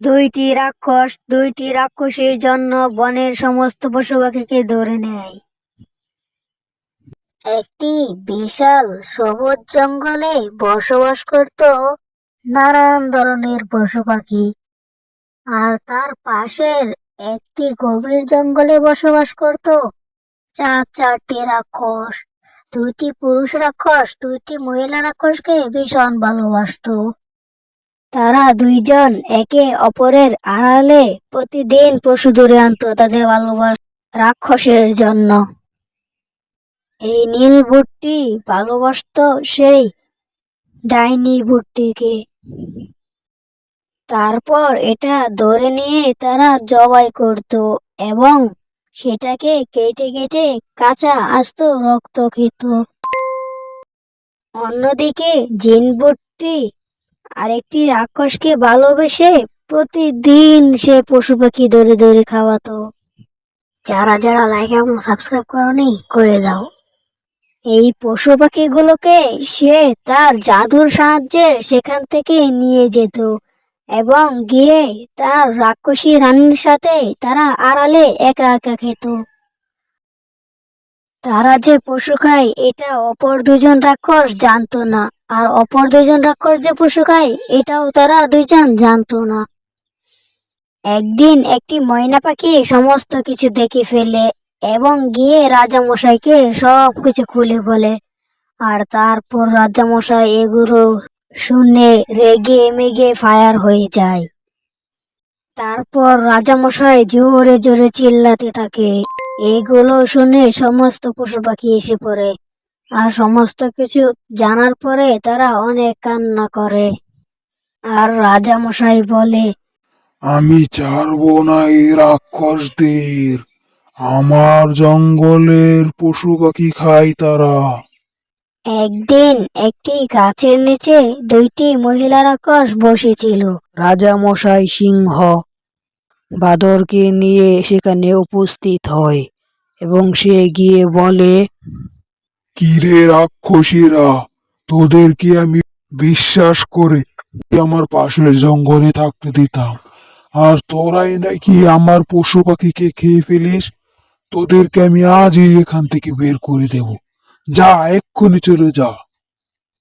দুইটি রাক্ষসীর জন্য বনের সমস্ত পশু পাখিকে ধরে নেয়। একটি বিশাল সবুজ জঙ্গলে বসবাস করত নানান ধরনের পশু পাখি। আর তার পাশের একটি গভীর জঙ্গলে বসবাস করত চারটি রাক্ষস। দুইটি পুরুষ রাক্ষস দুইটি মহিলা রাক্ষসকে ভীষণ ভালোবাসতো। তারা দুইজন একে অপরের আড়ালে প্রতিদিন পশু ধরে আনতো তাদের ভালোবাসা রাক্ষসের জন্য। এই নীল ভুট্টি ভালোবাসতো সেই ডাইনি ভুট্টিকে। তারপর এটা ধরে নিয়ে তারা জবাই করত এবং সেটাকে কেটে কেটে কাঁচা আস্ত রক্ত খেত। অন্যদিকে জিন ভুট্টি আরেকটি রাক্ষসকে ভালোবেসে প্রতিদিন সে পশু পাখি ধরে ধরে খাওয়াতো। যারা যারা লাইক এবং সাবস্ক্রাইব করনি করে দাও। এই পশু পাখিগুলোকে সে তার জাদুর সাহায্যে সেখান থেকে নিয়ে যেত এবং গিয়ে তার রাক্ষসী রানীর সাথে তারা আড়ালে একা একা খেত। তারা যে পশু খায় এটা অপর দুজন রাক্ষস জানতো না, আর অপর দুজন রাক্ষস যে পশু খায় এটাও তারা দুইজন জানতো না। একদিন একটি ময়না পাখি সমস্ত কিছু দেখে ফেলে এবং গিয়ে রাজামশাইকে সব কিছু খুলে বলে। আর তারপর রাজামশাই এগুলো শুনে রেগে মেগে ফায়ার হয়ে যায়। তারপর রাজামশাই জোরে জোরে চিল্লাতে থাকে। এগুলো শুনে সমস্ত পশু পাখি এসে পড়ে, আর সমস্ত কিছু জানার পরে তারা অনেক কান্না করে। আর রাজামশাই বলে, আমি ছাড়বো না এই রাক্ষসদের। আমার জঙ্গলের পশু পাখি খায় তারা। একদিন একটি গাছের নিচে দুইটি মহিলা রাক্ষস বসেছিল। রাজা মশাই সিংহ বাদরকে নিয়ে সেখানে উপস্থিত হয় এবং সে গিয়ে বলে, কিরে রাক্ষসীরা, তোদের কি আমি বিশ্বাস করে আমার পাশের জঙ্গলে থাকতে দিতাম, আর তোরাই নাকি আমার পশু পাখিকে খেয়ে ফেলিস? তোদেরকে আমি আজই এখান থেকে বের করে দেব। যা, এক্ষুনি চলে যা।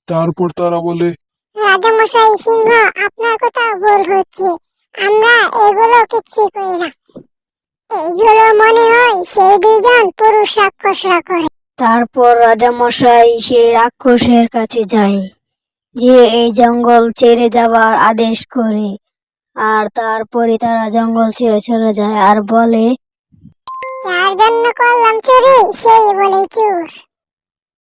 তারপর তারা বলে, রাজামশাই সিংহ, আপনার কথা ভুল হচ্ছে। আমরা এগুলো কিচ্ছু করি না। এইগুলো মনে হয় সেই দুইজন পুরুষ রাক্ষসরা করে। তারপর রাজামশাই সে রাক্ষসের কাছে যায়, যে এই জঙ্গল ছেড়ে যাবার আদেশ করে। আর তারপরে তারা জঙ্গল ছেড়ে চলে যায় আর বলে, যার জন্য করলাম চুরি সেই বলে চোর।